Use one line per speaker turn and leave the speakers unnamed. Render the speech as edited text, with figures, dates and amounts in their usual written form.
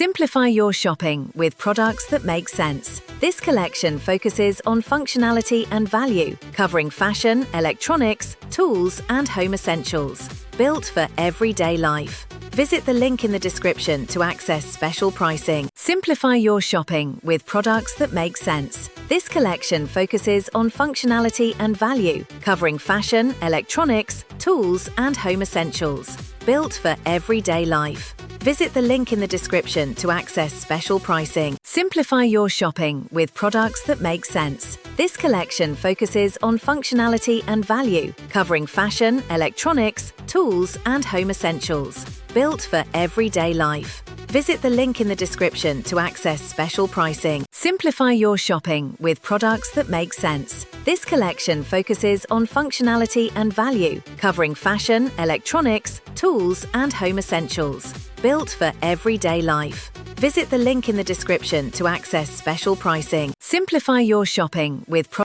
Simplify your shopping with products that make sense. This collection focuses on functionality and value, covering fashion, electronics, tools, and home essentials. Built for everyday life. Visit the link in the description to access special pricing. Simplify your shopping with products that make sense. This collection focuses on functionality and value, covering fashion, electronics, tools, and home essentials. Built for everyday life. Visit the link in the description to access special pricing. Simplify your shopping with products that make sense. This collection focuses on functionality and value, covering fashion, electronics, tools, and home essentials. Built for everyday life. Visit the link in the description to access special pricing. Simplify your shopping with products that make sense. This collection focuses on functionality and value, covering fashion, electronics, tools, and home essentials. Built for everyday life. Visit the link in the description to access special pricing. Simplify your shopping with products